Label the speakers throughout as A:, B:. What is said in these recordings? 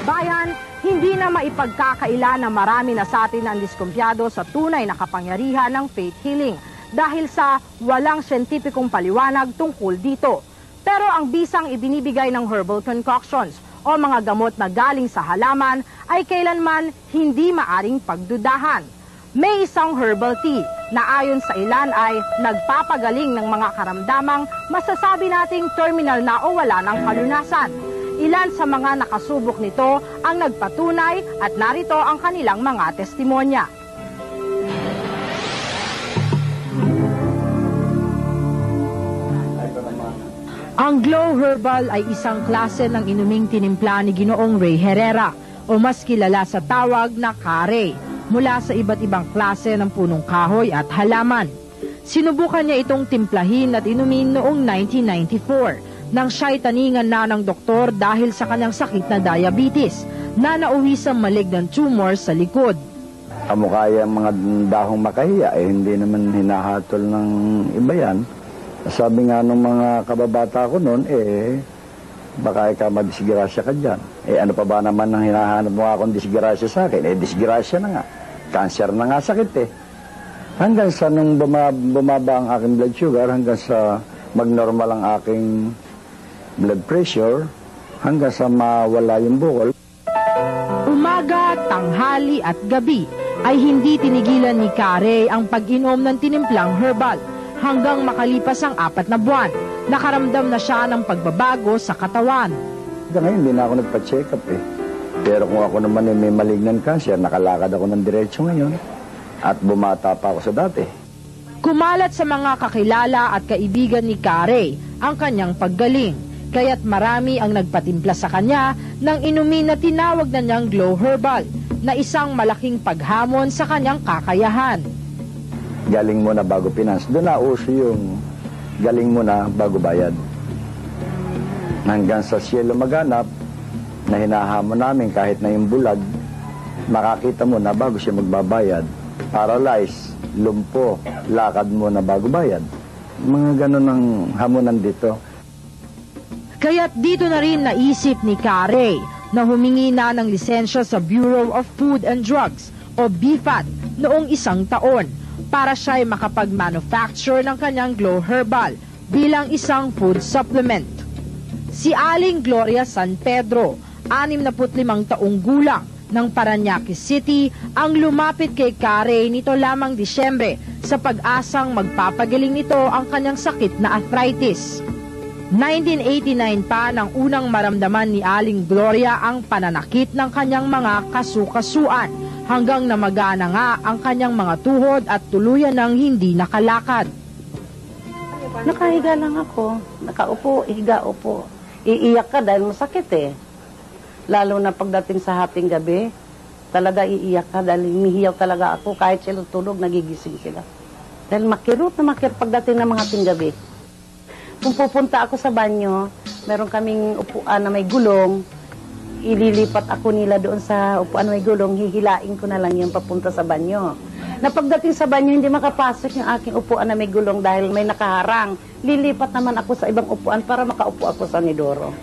A: Bayan, hindi na maipagkakaila na marami na sa atin ang diskumpiyado sa tunay na kapangyarihan ng faith healing dahil sa walang siyentipikong paliwanag tungkol dito. Pero ang bisang ibinibigay ng herbal concoctions o mga gamot na galing sa halaman ay kailanman hindi maaring pagdudahan. May isang herbal tea na ayon sa ilan ay nagpapagaling ng mga karamdamang masasabi nating terminal na o wala ng kalunasan. Ilan sa mga nakasubok nito ang nagpatunay at narito ang kanilang mga testimonya. Ang Glow Herbal ay isang klase ng inuming tinimpla ni Ginoong Rey Herrera o mas kilala sa tawag na kare mula sa iba't ibang klase ng punong kahoy at halaman. Sinubukan niya itong timplahin at inumin noong 1994 nang siya'y taningan na ng doktor dahil sa kanyang sakit na diabetes na nauwi sa malignant tumor sa likod.
B: Kamukha yung mga dahong makahiya, hindi naman hinahatol ng iba yan. Sabi nga ng mga kababata ko noon, baka ikaw madisgrasya ka dyan. Ano pa ba naman ang hinahanap mo akong disgrasya sa akin? Disgrasya na nga. Cancer na nga sakit Hanggang sa nung bumaba ang aking blood sugar, hanggang sa magnormal ang aking blood pressure, hanggang sa mawala yung bukol.
A: Umaga, tanghali at gabi ay hindi tinigilan ni Kare ang pag-inom ng tinimplang herbal hanggang makalipas ang 4 na buwan. Nakaramdam na siya ng pagbabago sa katawan.
B: Ngayon, hindi na ako nagpa-check up Pero kung ako naman may malignant cancer, nakalakad ako ng diretso ngayon at bumata pa ako sa dati.
A: Kumalat sa mga kakilala at kaibigan ni Kare ang kanyang paggaling. Kaya't marami ang nagpatimpla sa kanya ng inumin na tinawag na niyang Glow Herbal na isang malaking paghamon sa kanyang kakayahan.
B: Galing mo na bago pinans. Doon na uso yung galing mo na bago bayad. Hanggang sa siyelo maganap na hinahamon namin kahit na yung bulag, makakita mo na bago siya magbabayad. Paralyzed, lumpo, lakad mo na bago bayad. Mga ganun ang hamunan dito.
A: Kaya't dito na rin naisip ni Kare na humingi na ng lisensya sa Bureau of Food and Drugs o BFAD noong 1 taon para siya'y makapag-manufacture ng kanyang Glow Herbal bilang isang food supplement. Si Aling Gloria San Pedro, 65 taong gulang ng Parañaque City, ang lumapit kay Kare nito lamang Disyembre sa pag-asang magpapagaling nito ang kanyang sakit na arthritis. 1989 pa nang unang maramdaman ni Aling Gloria ang pananakit ng kanyang mga kasukasuan hanggang namagana nga ang kanyang mga tuhod at tuluyan ng hindi nakalakad.
C: Nakahiga lang ako. Nakaupo, higa, upo. Iiyak ka dahil masakit Lalo na pagdating sa hating gabi, talaga iiyak ka dahil hinihiyaw talaga ako. Kahit sila tulog, nagigising sila. Dahil makirot na makirot pagdating ng mga hating gabi. Kung pupunta ako sa banyo, meron kaming upuan na may gulong, ililipat ako nila doon sa upuan na may gulong, hihilain ko na lang yung papunta sa banyo. Na pagdating sa banyo, hindi makapasok yung aking upuan na may gulong dahil may nakaharang. Lilipat naman ako sa ibang upuan para makaupo ako sa nidoro.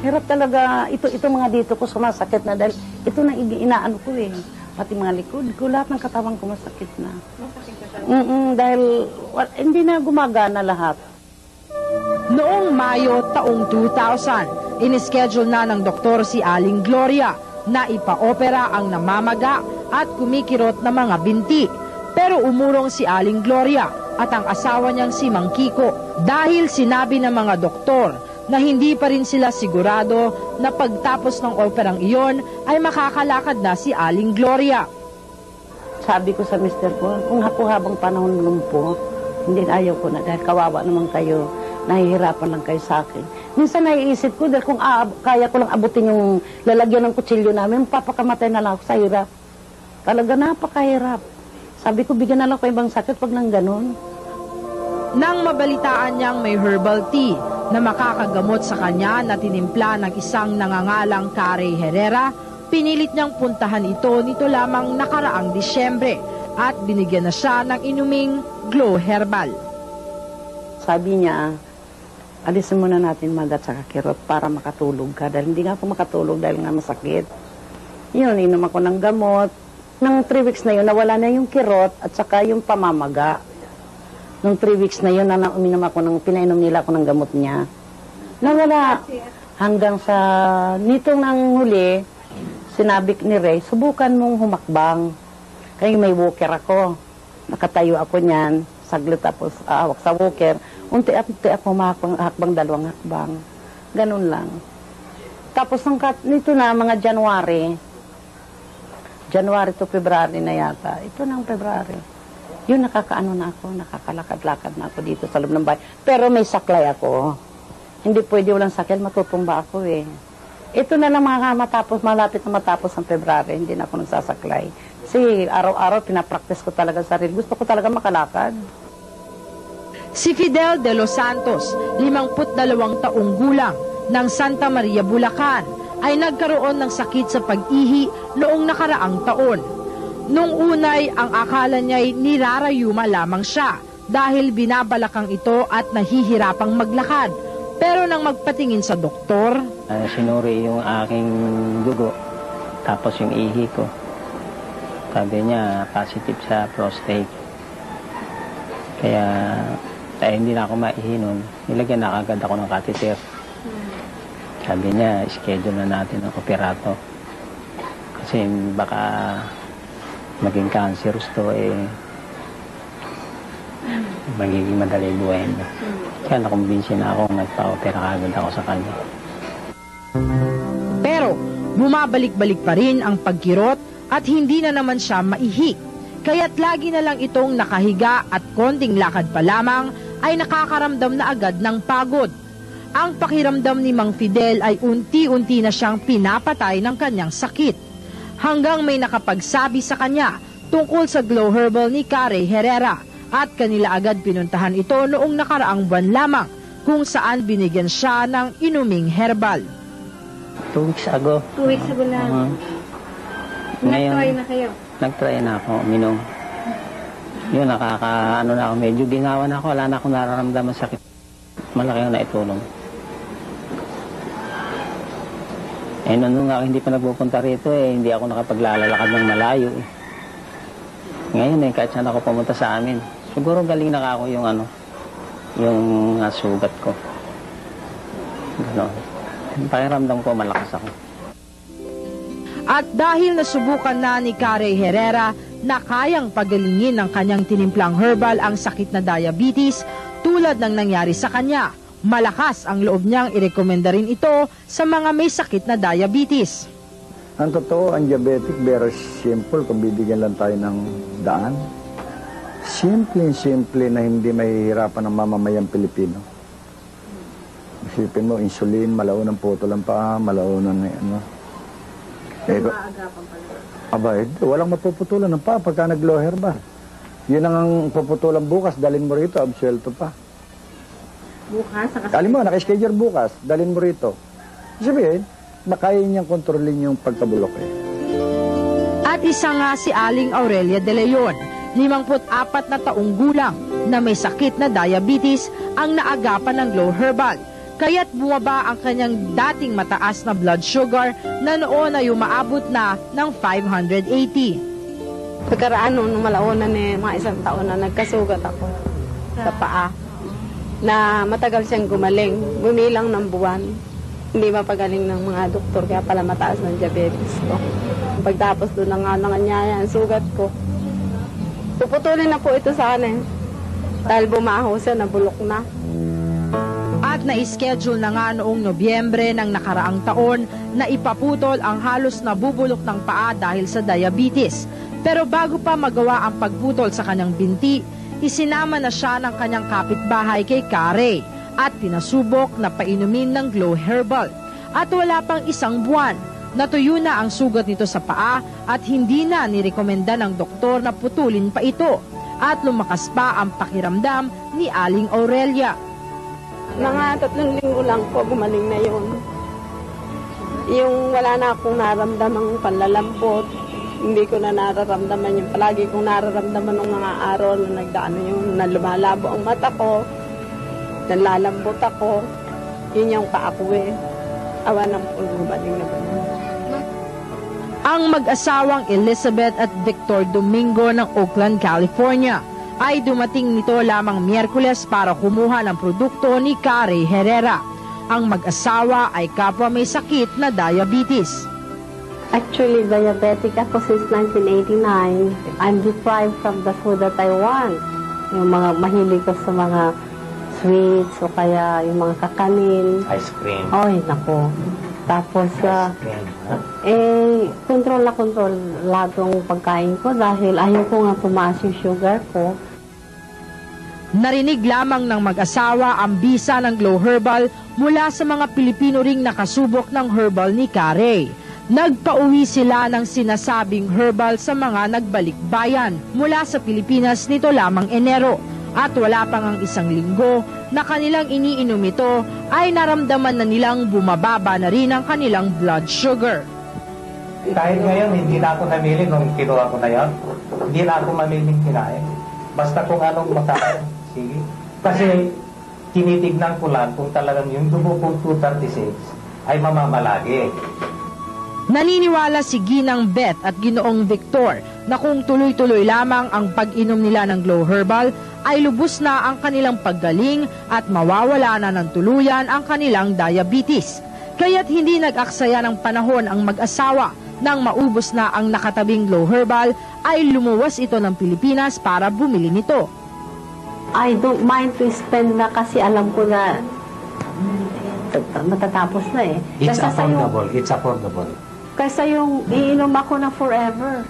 C: Hirap talaga, ito mga dito ko sumasakit na dahil ito na inaano ko Pati mga likod ko, lahat ng katawan ko masakit na. Dahil hindi na gumagana lahat.
A: Noong Mayo taong 2000, inischedule na ng doktor si Aling Gloria na ipa-opera ang namamaga at kumikirot na mga binti. Pero umurong si Aling Gloria at ang asawa niyang si Mang Kiko dahil sinabi ng mga doktor na hindi pa rin sila sigurado na pagtapos ng operang iyon ay makakalakad na si Aling Gloria.
C: Sabi ko sa mister ko, kung ako habang panahon lumpo, hindi ayaw ko na dahil kawawa naman kayo. Nahihirapan lang kayo sa akin. Minsan naiisip ko, dahil kung kaya ko lang abutin yung lalagyan ng kutsilyo namin, papakamatay na lang ako sa hirap. Talaga napakahirap. Sabi ko, bigyan na lang ko ibang sakit pag nang ganun.
A: Nang mabalitaan niyang may herbal tea na makakagamot sa kanya na tinimpla ng isang nangangalang Kare Herrera, pinilit niyang puntahan ito nito lamang nakaraang Disyembre at binigyan na siya ng inuming Glow Herbal.
C: Sabi niya, alisin muna natin magat sa kirot para makatulog ka. Dahil hindi nga ako makatulog dahil nga masakit. Yun, inom ako ng gamot. Nang 3 weeks na yun, nawala na yung kirot at saka yung pamamaga. Nung 3 weeks na yun, pinainom nila ako ng gamot niya. Nawala. Hanggang sa, nitong nang huli, sinabi ni Ray, subukan mong humakbang. Kaya may walker ako. Nakatayo ako niyan. Saglit tapos aawak sa walker. Unti-unti ako hakbang 2 hakbang. Ganun lang. Tapos nito na, mga January to February na yata. Ito na ang February. Yun, nakakaano na ako. Nakakalakad-lakad na ako dito sa loob ng bahay. Pero may saklay ako. Hindi pwede walang sakyan, matutumba ako eh. Ito na lang malapit na matapos ang February, hindi na ako nagsasaklay. Kasi araw-araw pinapractice ko talaga sarili. Gusto ko talaga makalakad.
A: Si Fidel de los Santos, 52 taong gulang, ng Santa Maria, Bulacan, ay nagkaroon ng sakit sa pag-ihi noong nakaraang taon. Nung unay, ang akala niya'y nirarayuma lamang siya dahil binabalakang ito at nahihirapang maglakad. Pero nang magpatingin sa doktor,
D: sinuri yung aking dugo, tapos yung ihi ko. Sabi niya, positive sa prostate. Kaya hindi na ako maihi nun. Nilagyan na agad ako ng catheter. Sabi niya, schedule na natin ang operato. Kasi baka maging cancerous to, magiging madali buhay na. Kaya nakumbinsi na ako, nagpa-opera agad ako sa kanya.
A: Pero bumabalik-balik pa rin ang pagkirot at hindi na naman siya maihi. Kaya't lagi na lang itong nakahiga at konting lakad pa lamang ay nakakaramdam na agad ng pagod. Ang pakiramdam ni Mang Fidel ay unti-unti na siyang pinapatay ng kanyang sakit. Hanggang may nakapagsabi sa kanya tungkol sa Glow Herbal ni Carey Herrera at kanila agad pinuntahan ito noong nakaraang buwan lamang kung saan binigyan siya ng inuming herbal.
D: 2 weeks ago.
E: 2 weeks ago lang.
D: Ngayon,
E: Nag-try na kayo?
D: Nag-try na ako, minom. Yun, ano na ako, medyo ginawa na ako, wala na akong nararamdaman sakit. Malaki ang naitulong. Nung ako hindi pa nagpupunta rito, hindi ako nakapaglalakad ng malayo. Ngayon, kahit saan ako pumunta sa amin, siguro galing na ako yung sugat ko. Gano'n. Pakiramdam ko, malakas ako.
A: At dahil nasubukan na ni Carey Herrera na kayang pagalingin ng kanyang tinimplang herbal ang sakit na diabetes, tulad ng nangyari sa kanya, malakas ang loob niyang irekomenda rin ito sa mga may sakit na diabetes.
B: Ang totoo, ang diabetic, very simple kung bibigyan lang tayo ng daan. Simple na hindi mahihirapan ng mamamayang Pilipino. Isipin mo, insulin, malaunan putol ang paa, malaunan ano.
E: Maagapan pala.
B: Walang mapuputulan ng paa pagka nag-Glow Herbal. Yun ang puputulan bukas, dalhin mo rito, absuelto pa.
E: Bukas?
B: Alam mo, naka-schedule bukas, dalhin mo rito. Sabihin, makaya niyang kontrolin yung pagkabulok
A: At isa nga si Aling Aurelia de Leon, 54 na taong gulang na may sakit na diabetes ang naagapan ng Glow Herbal. Kaya't bumaba ang kanyang dating mataas na blood sugar na noon ay umaabot na ng 580.
E: Pagkaraan nung malaunan mga 1 taon na nagkasugat ako sa paa. Na matagal siyang gumaling. Gumilang ng buwan. Hindi mapagaling ng mga doktor kaya pala mataas ng diabetes ko. Pagtapos doon na nga nanganyaya ang sugat ko. Puputulin na po ito sa akin. Dahil bumaho siya, nabulok na.
A: At na-schedule na nga noong Nobyembre ng nakaraang taon na ipaputol ang halos nabubulok ng paa dahil sa diabetes. Pero bago pa magawa ang pagputol sa kanyang binti, isinama na siya ng kanyang kapitbahay kay Carey at pinasubok na painumin ng Glow Herbal. At wala pang 1 buwan, natuyo na ang sugat nito sa paa at hindi na nirekomenda ng doktor na putulin pa ito. At lumakas pa ang pakiramdam ni Aling Aurelia.
E: Mga 3 linggo lang po, gumaling na yun. Yung wala na akong nararamdamang panlalambot, hindi ko na nararamdaman yung palagi kong nararamdaman ng mga araw na nagdaan yung na lumalabo ang mata ko, nalalambot ako. Yun yung paa ko eh. Awa ng pulo, baling na ba?
A: Ang mag-asawang Elizabeth at Victor Domingo ng Oakland, California ay dumating nito lamang Miyerkules para kumuha ng produkto ni Kare Herrera. Ang mag-asawa ay kapwa may sakit na diabetes.
F: Actually, diabetic ako since 1989. I'm deprived from the food that I want. Yung mga mahilig ko sa mga sweets o kaya yung mga kakanin.
D: Ice cream.
F: Ay, nako. Tapos, control na control lahat ng pagkain ko dahil ayaw ko nga tumaas yung sugar ko.
A: Narinig lamang ng mag-asawa ang bisa ng Glow Herbal mula sa mga Pilipino ring nakasubok ng herbal ni Kare. Nagpauwi sila ng sinasabing herbal sa mga nagbalik-bayan mula sa Pilipinas nito lamang Enero. At wala pang ang isang linggo na kanilang iniinom ito ay naramdaman na nilang bumababa na rin ang kanilang blood sugar.
G: Kahit ngayon, hindi na ako namili nung kinuha ko na yan. Hindi na ako mamiling kinain. Basta kung anong makain, sige. Kasi tinitignan ko lang kung talagang yung dugo kong 236 ay mamamalagi.
A: Naniniwala si Ginang Beth at Ginoong Victor na kung tuloy-tuloy lamang ang pag-inom nila ng Glow Herbal ay lubos na ang kanilang paggaling at mawawala na ng tuluyan ang kanilang diabetes. Kaya't hindi nag-aksaya ng panahon ang mag-asawa nang maubos na ang nakatabing Glow Herbal ay lumuwas ito ng Pilipinas para bumili nito.
F: I don't mind to spend na kasi alam ko na matatapos na eh.
G: It's affordable. It's affordable.
F: Kaysa yung iinom ako na forever,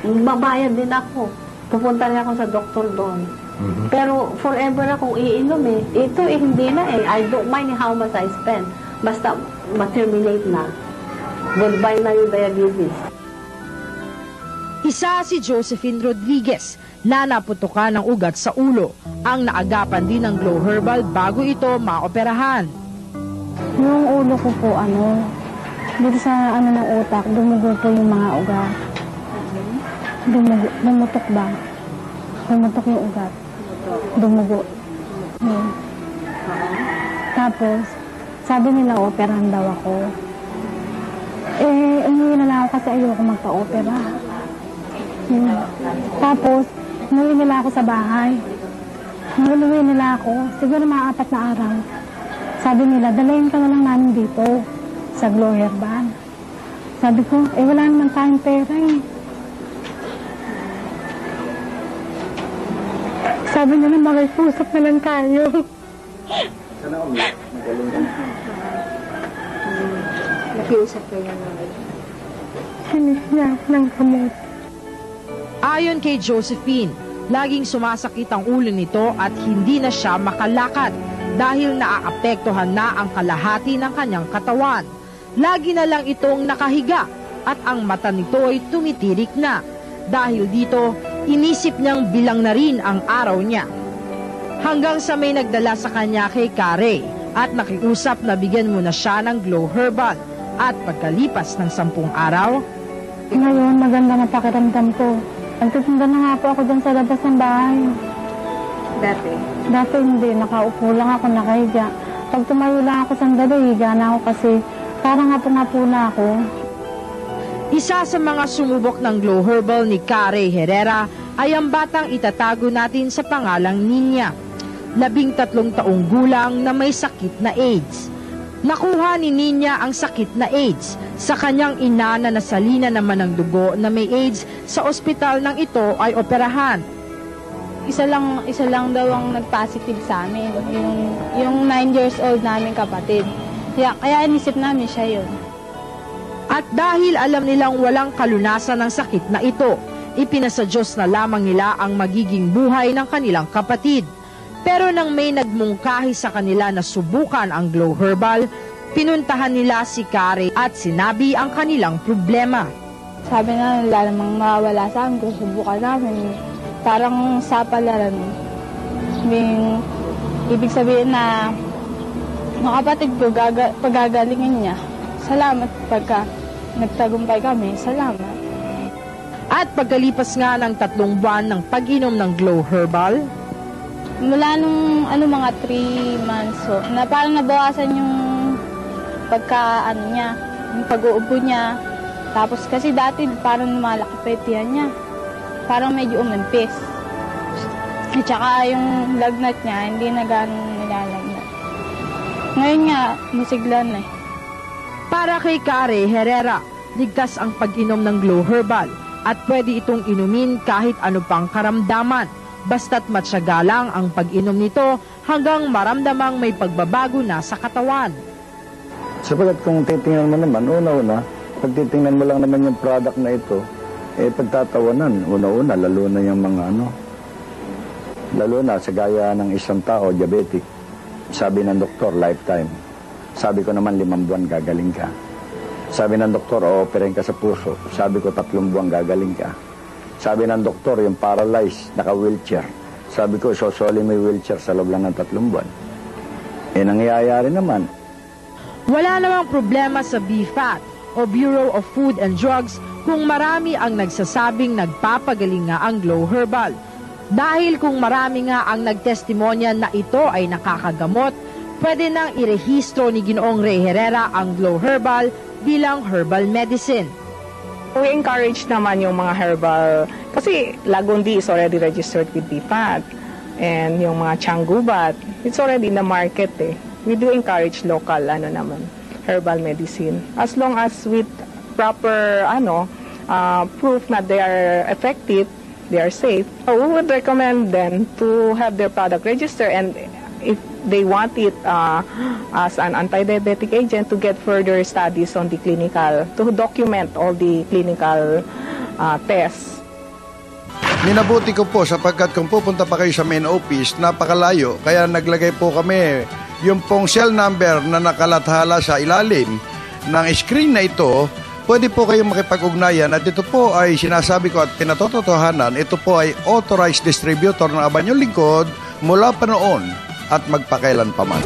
F: mabayad din ako. Pupunta rin ako sa doktor doon. Pero forever akong iinom eh. Ito eh, hindi na eh. I don't mind how much I spend. Basta ma-terminate na. Goodbye na yung diabetes.
A: Isa si Josephine Rodriguez na naputukan ng ugat sa ulo. Ang naagapan din ng Glow Herbal bago ito maoperahan.
H: Yung ulo ko po, dito sa ng utak, dumugo po yung mga ugat. Dumutok ba? Dumutok yung ugat. Dumugo. Yun. Tapos, sabi nila, operahan daw ako. Umuwi na lang ako kasi ayoko magpa-opera. Yun. Tapos, umuwi nila ako sa bahay. Nung umuwi nila ako, siguro mga 4 na araw. Sabi nila, dalayin ka na lang namin dito sa Glow Herbal. Sabi ko, wala naman tayong pera eh. Sabi nila, makipusap na lang tayo.
E: Nakiusap kayo namin.
H: Sinis niya ng kamot.
A: Ayon kay Josephine, laging sumasakit ang ulo nito at hindi na siya makalakad dahil naaapektuhan na ang kalahati ng kanyang katawan. Lagi na lang itong nakahiga at ang mata nito ay tumitirik na. Dahil dito, inisip niyang bilang na rin ang araw niya. Hanggang sa may nagdala sa kanya kay Kare at nakiusap na bigyan muna siya ng Glow Herbal. At pagkalipas ng 10 araw,
H: Ngayon, maganda na pakiramdam ko. Nagtitinda na nga po ako dyan sa labas ng bahay. Dati hindi, nakaupo lang ako, nakahiga. Pag tumayo lang ako sandali, higa na ako kasi parang nga na ako.
A: isa sa mga sumubok ng Glow Herbal ni Kare Herrera ay ang batang itatago natin sa pangalang Ninya, 13 taong gulang na may sakit na AIDS. Nakuha ni Ninya ang sakit na AIDS sa kanyang ina na nasalina naman ng dugo na may AIDS sa ospital ng ito ay operahan.
H: Isa lang daw ang nag-positive sa amin, yung 9 years old namin kapatid. Kaya inisip namin siya yun.
A: At dahil alam nilang walang kalunasan ng sakit na ito, ipinasa Diyos na lamang nila ang magiging buhay ng kanilang kapatid. Pero nang may nagmungkahi sa kanila na subukan ang Glow Herbal, pinuntahan nila si Kare at sinabi ang kanilang problema.
H: Sabi na nila namang mawawala sa amin kung subukan namin. Parang sa palaran. Ibig sabihin na mga kapatid ko, pagagalingin niya. Salamat pagka nagtagumpay kami. Salamat.
A: At pagkalipas nga ng 3 buwan ng pag-inom ng Glow Herbal,
I: Mula nung mga 3 months so, na parang nabawasan yung yung pag-uubo niya. Tapos kasi dati parang malaki pa yung tiyan niya. Parang medyo umimpis. At saka yung lagnat niya, hindi na gano'ng nilalagnat. Ngayon nga, masigla na eh.
A: Para kay Kare Herrera, ligtas ang pag-inom ng Glow Herbal at pwede itong inumin kahit ano pang karamdaman. Basta't matyaga lang ang pag-inom nito hanggang maramdamang may pagbabago na sa katawan.
B: Sapagat kung titingnan mo naman, una-una, pag titingnan mo lang naman yung product na ito, pagtatawanan, una-una, lalo na yung mga lalo na sa gaya ng isang tao, diabetic. Sabi ng doktor, lifetime. Sabi ko naman, 5 buwan gagaling ka. Sabi ng doktor, o-operin ka sa puso. Sabi ko, 3 buwan gagaling ka. Sabi ng doktor, yung paralyzed, naka-wheelchair. Sabi ko, sosoli may wheelchair sa loob lang ng 3 buwan. Nangyayari naman.
A: Wala namang problema sa BFAT o Bureau of Food and Drugs kung marami ang nagsasabing nagpapagaling nga ang Glow Herbal. Dahil kung marami nga ang nagtestimonya na ito ay nakakagamot, pwede nang irehistro ni Ginoong Rey Herrera ang Glow Herbal bilang herbal medicine.
J: We encourage naman yung mga herbal, kasi Lagundi is already registered with BFAT, and yung mga Tianggubat, it's already in the market eh. We do encourage local, herbal medicine. As long as with proper, proof na they are effective, they are safe. We would recommend them to have their product registered, and if they want it as an anti-diabetic agent, to get further studies on the clinical, to document all the clinical tests.
K: Minabuti ko po sapagkat kung pupunta pa kayo sa main office, napakalayo, kaya naglagay po kami yung pong cell number na nakalathala sa ilalim ng screen na ito. Pwede po kayong makipag-ugnayan at ito po ay sinasabi ko at pinatotohanan, ito po ay authorized distributor ng Abanyong Lingkod mula pa noon at magpakailan pa man.